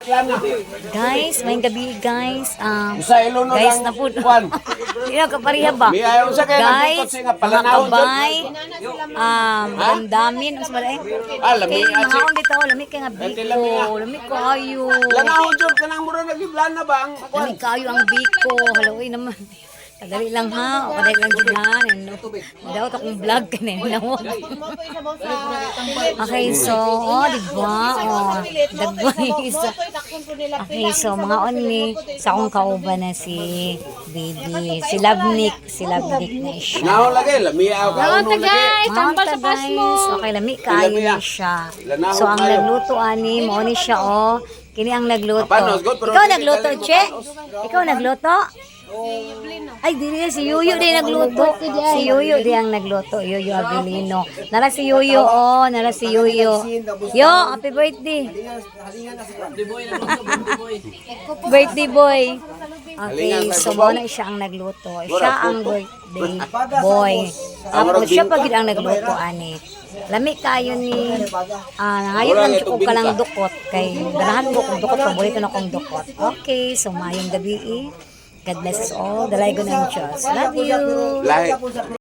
Guys, may gabi guys. Sa ilo no Guys, lang, na po. Juan. Hindi na kapariha ba? May ayaw sa kaya Guys, nagtukot siya nga mga palanawon dyan. kabay, damdamin, mas malay. Lami Okay, at si... mahaon dito, lami kay nga biko, lami kayo. Langaw dyan, kanang mura nagiblan na ba ang... Lami kayo ang biko, haloy naman. Kadali lang ha, o kadali lang din ha. Daw akong vlog ka na. Okay, so, diba? Dagway isa. Okay, so, mga only, sa akong kauban na si Baby. Si Labnik na siya. Naon lagi, lami ayaw ka uno lagi. Tampal sa guys. Okay, lami kayo ni siya. So, ang nagluto ani, mo ni siya, Kini ang nagluto. Ikaw nagluto, Che? Ikaw nagluto? Ay, dili si Yuyo din nagluto. Si Yuyo din ang nagluto. Yuyo Abilino. Nara si Yuyo, nara si Yuyo. Yo, happy birthday. Birthday boy. Okay, so mo na siya ang nagluto. Siya ang birthday boy. Tapos siya pag ang nagluto ani. Lami kayo ni ngayon lang ko ka lang dukot kay ganahan ko kung dukot paborito na kong dukot. Okay, so mayong gabi. God bless us all. Dalay ko ng Diyos. Love you.